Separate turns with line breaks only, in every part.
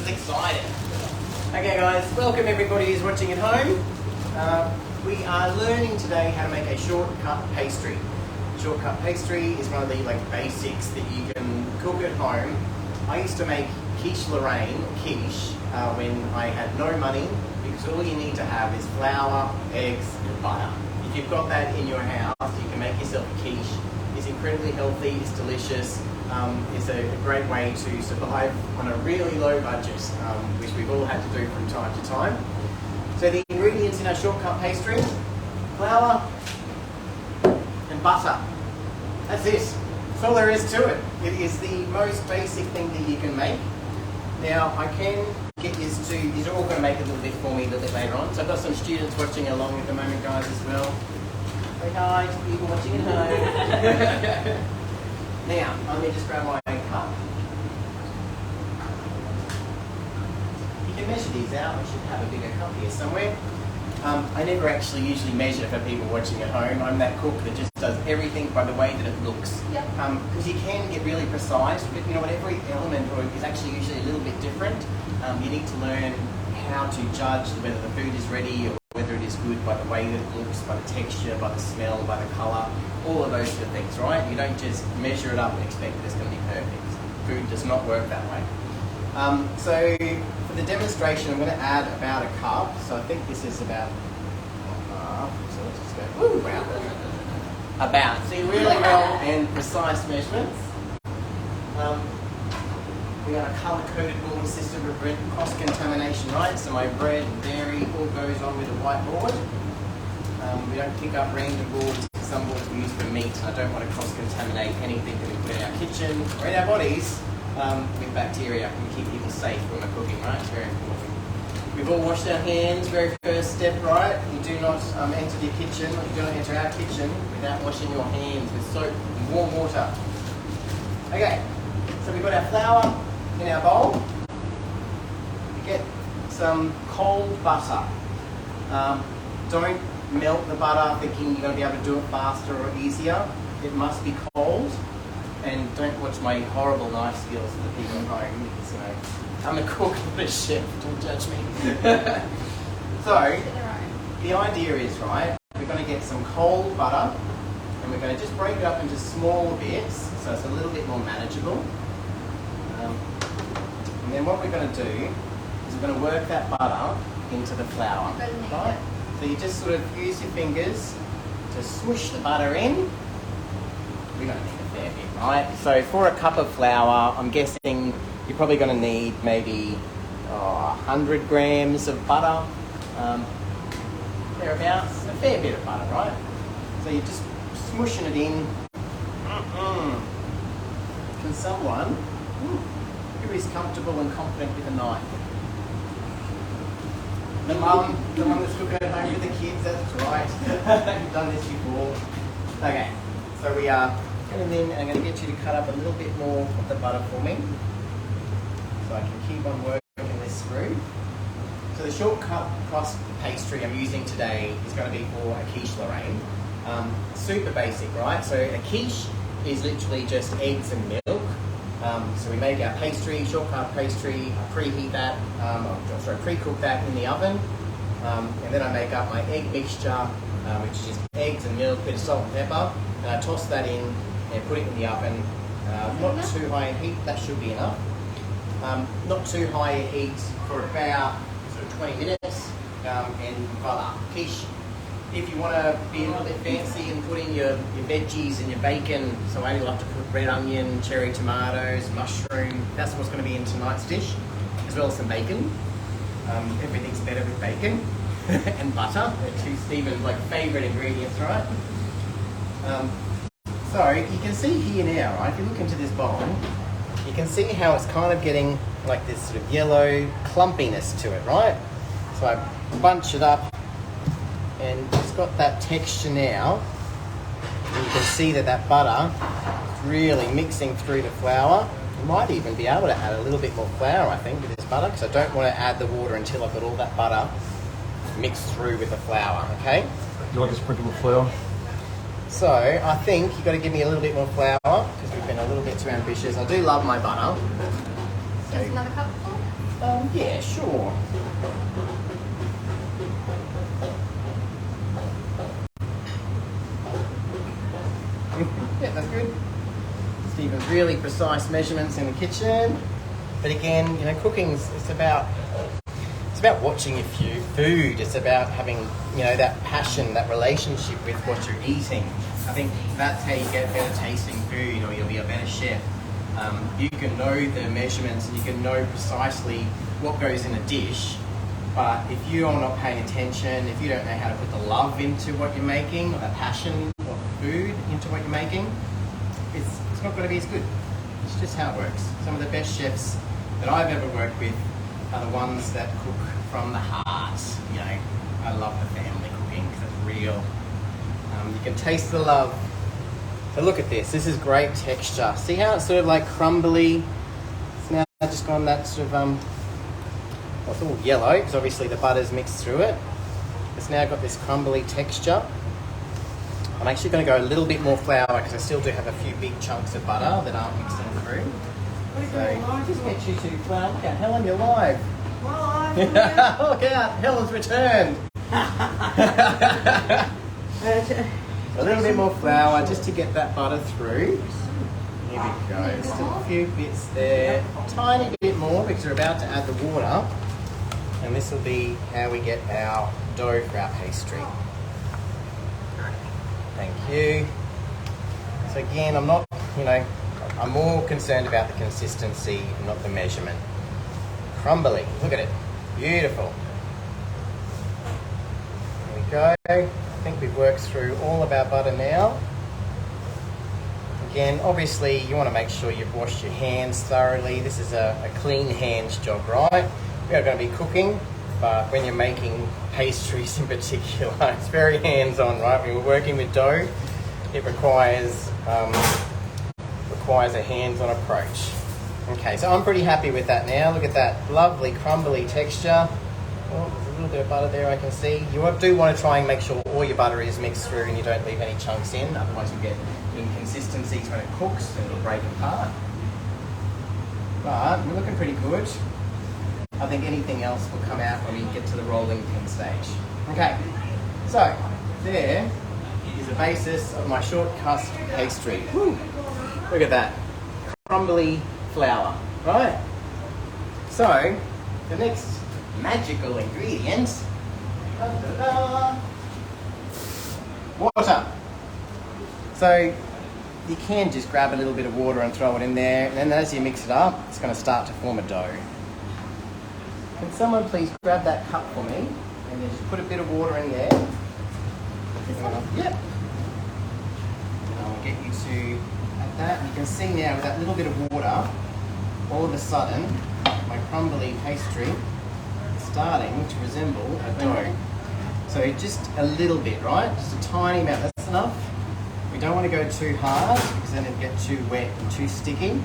is exciting. Okay guys, welcome everybody who's watching at home. We are learning today how to make a shortcut pastry. Shortcut pastry is one of the basics that you can cook at home. I used to make quiche Lorraine, when I had no money, because all you need to have is flour, eggs and butter. If you've got that in your house, you can make yourself a quiche. It's incredibly healthy, it's delicious. It's a great way to survive on a really low budget, which we've all had to do from time to time. So the ingredients in our shortcut pastry: flour and butter. That's it. That's all there is to it. It is the most basic thing that you can make. Now I can get used to, you're all going to make a little bit for me a little bit later on. So I've got some students watching along at the moment, guys, as well. Say hi to people watching at home. Now, let me just grab my cup. You can measure these out. I should have a bigger cup here somewhere. I never actually usually measure for people watching at home. I'm that cook that just does everything by the way that it looks.
Yep.
Because you can get really precise, but you know what, every element is actually usually a little bit different. You need to learn how to judge whether the food is ready or whether it is good by the way that it looks, by the texture, by the smell, by the colour, all of those sort of things, right? You don't just measure it up and expect that it's going to be perfect. Food does not work that way. So for the demonstration, I'm going to add about a cup. So I think this is about, so let's just go, woo, wow. About. See, really well and precise measurements. We got a colour-coded board system to prevent cross-contamination, right? So my bread and dairy all goes on with a white board. We don't pick up random boards. Some boards we use for meat, and I don't want to cross-contaminate anything that we put in our kitchen or in our bodies with bacteria. We keep people safe when we're cooking, right? It's very important. We've all washed our hands, very first step, right? You do not enter your kitchen, or you do not enter our kitchen without washing your hands with soap and warm water. Okay, so we've got our flour in our bowl. We get some cold butter. Don't melt the butter thinking you're going to be able to do it faster or easier. It must be cold. And don't watch my horrible knife skills for the people at home, because I'm a cook, not a chef, don't judge me. So, the idea is, right, we're going to get some cold butter and we're going to just break it up into small bits so it's a little bit more manageable. And then what we're going to do is we're going to work that butter into the flour. Right? So you just sort of use your fingers to swoosh the butter in. We're going to need a fair bit, right? So for a cup of flour, I'm guessing you're probably going to need maybe 100 grams of butter, thereabouts. A fair bit of butter, right? So you're just smooshing it in. Can someone who is comfortable and confident with a knife? The mum that's cooking at home with the kids, that's right. You've done this before. Okay, so we are going to I'm going to get you to cut up a little bit more of the butter for me, so I can keep on working this through. So the shortcut crust pastry I'm using today is going to be for a quiche Lorraine. Super basic, right? So a quiche is literally just eggs and milk. So we make our pastry, shortcut pastry, preheat that, pre-cook that in the oven, and then I make up my egg mixture, which is just eggs and milk, bit of salt and pepper, and I toss that in and put it in the oven. Not too high a heat, that should be enough. Not too high a heat for about 20 minutes, and voila, quiche. If you want to be a little bit fancy and put in your veggies and your bacon, so I like to put red onion, cherry tomatoes, mushroom, that's what's going to be in tonight's dish, as well as some bacon. Everything's better with bacon and butter. They're two Stephen's favourite ingredients, right? So you can see here now, right, if you look into this bowl, you can see how it's kind of getting this sort of yellow clumpiness to it, right? So I bunch it up, and it's got that texture now. And you can see that butter is really mixing through the flour. You might even be able to add a little bit more flour, I think, with this butter, because I don't want to add the water until I've got all that butter mixed through with the flour, okay?
You like to sprinkle with flour?
So I think you've got to give me a little bit more flour, because we've been a little bit too ambitious. I do love my butter.
Just another cup?
Yeah, sure. Yeah, that's good. Stephen's really precise measurements in the kitchen. But again, you know, cooking's it's about watching your food. It's about having, you know, that passion, that relationship with what you're eating. I think that's how you get better tasting food, or you'll be a better chef. You can know the measurements and you can know precisely what goes in a dish, but if you are not paying attention, if you don't know how to put the love into what you're making, or the passion of food into what you're making, it's not going to be as good. It's just how it works. Some of the best chefs that I've ever worked with are the ones that cook from the heart. You know, I love the family cooking because it's real. You can taste the love. So look at this. This is great texture. See how it's sort of like crumbly? It's now just gone that sort of well, it's all yellow because obviously the butter's mixed through it. It's now got this crumbly texture. I'm actually going to go a little bit more flour because I still do have a few big chunks of butter that aren't mixing through. So just get you to flour. Look out, Helen, you're live. Look out, Helen's returned. A little bit more flour just to get that butter through. Here we go. Still a few bits there. A tiny bit more because we're about to add the water. And this will be how we get our dough for our pastry. Thank you. So again, I'm not, you know, I'm more concerned about the consistency, not the measurement. Crumbly. Look at it. Beautiful. There we go. I think we've worked through all of our butter now. Again, obviously you want to make sure you've washed your hands thoroughly. This is a clean hands job, right? We are going to be cooking, but when you're making pastries in particular, it's very hands-on, right? When we're working with dough, it requires a hands-on approach. Okay, so I'm pretty happy with that now. Look at that lovely crumbly texture. Oh, there's a little bit of butter there I can see. You do want to try and make sure all your butter is mixed through and you don't leave any chunks in, otherwise you'll get inconsistencies when it cooks and it'll break apart. But we're looking pretty good. I think anything else will come out when we get to the rolling pin stage. Okay, so there is the basis of my short crust pastry. Woo. Look at that, crumbly flour, right? So the next magical ingredient, water. So you can just grab a little bit of water and throw it in there, and then as you mix it up, it's going to start to form a dough. Can someone please grab that cup for me, and then just put a bit of water in there. Yep. And I'll get you to add that. You can see now with that little bit of water, all of a sudden, my crumbly pastry is starting to resemble a dough. So just a little bit, right? Just a tiny amount, that's enough. We don't want to go too hard because then it'll get too wet and too sticky.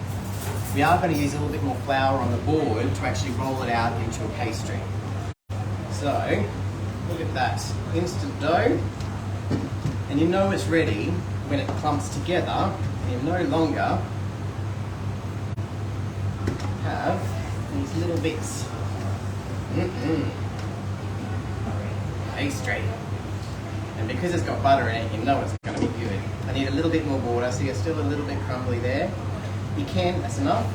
We are going to use a little bit more flour on the board to actually roll it out into a pastry. So, look at that instant dough. And you know it's ready when it clumps together and you no longer have these little bits. Pastry. And because it's got butter in it, you know it's going to be good. I need a little bit more water, so you're still a little bit crumbly there. You can, that's enough.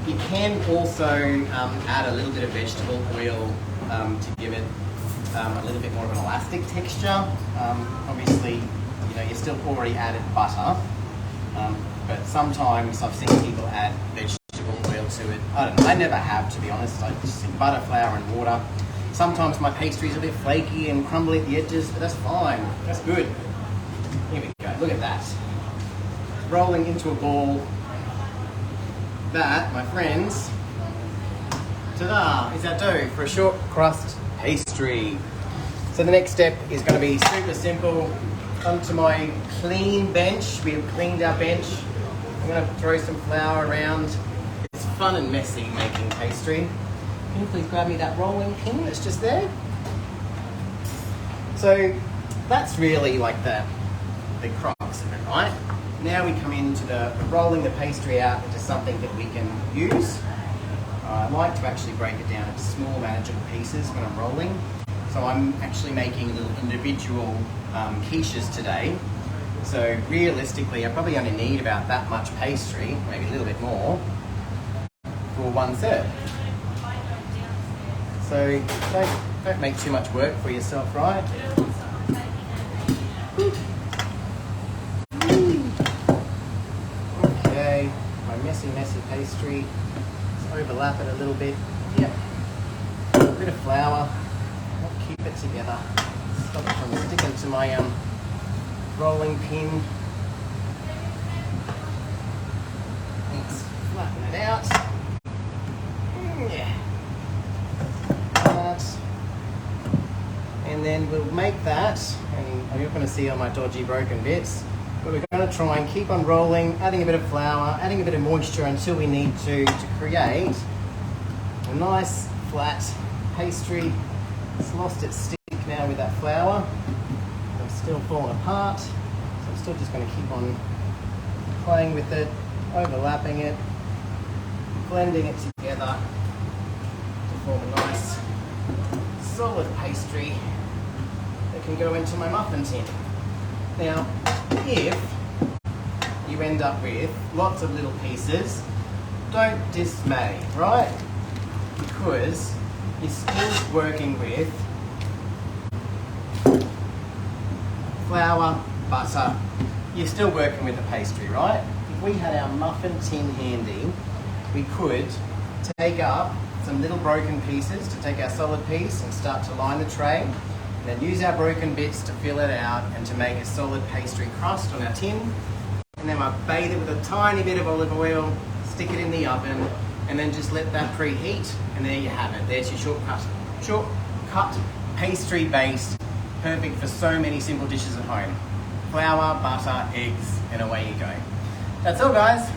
You can also add a little bit of vegetable oil to give it a little bit more of an elastic texture. Obviously, you know, you still already added butter, but sometimes I've seen people add vegetable oil to it. I don't know, I never have, to be honest. I just think butter, flour and water. Sometimes my pastry's a bit flaky and crumbly at the edges, but that's fine. That's good. Here we go, look at that. Rolling into a ball. That, my friends, ta-da, is our dough for a short crust pastry. So the next step is going to be super simple. Onto my clean bench. We have cleaned our bench. I'm going to throw some flour around. It's fun and messy making pastry. Can you please grab me that rolling pin that's just there? So that's really like the crux of it, right? Now we come into the rolling the pastry out into something that we can use. I like to actually break it down into small manageable pieces when I'm rolling. So I'm actually making little individual quiches today. So realistically, I probably only need about that much pastry, maybe a little bit more, for 1/3. So don't make too much work for yourself, right? Okay, my messy pastry. Let's overlap it a little bit. Yep. A bit of flour. I'll keep it together. Stop it from sticking to my rolling pin. Let's flatten it out. Yeah. That. And then we'll make that, and I'm not going to see all my dodgy broken bits, but we're going to try and keep on rolling, adding a bit of flour, adding a bit of moisture until we need to create a nice flat pastry. It's lost its stick now with that flour. It's still falling apart, so I'm still just going to keep on playing with it, overlapping it, blending it together to form a nice solid pastry that can go into my muffin tin. Now, if you end up with lots of little pieces, don't dismay, right? Because you're still working with flour, butter, you're still working with the pastry, right? If we had our muffin tin handy, we could take up some little broken pieces to take our solid piece and start to line the tray, and then use our broken bits to fill it out and to make a solid pastry crust on our tin. And then I bathe it with a tiny bit of olive oil, stick it in the oven, and then just let that preheat, and there you have it. There's your shortcut pastry base, perfect for so many simple dishes at home. Flour, butter, eggs, and away you go. That's all, guys.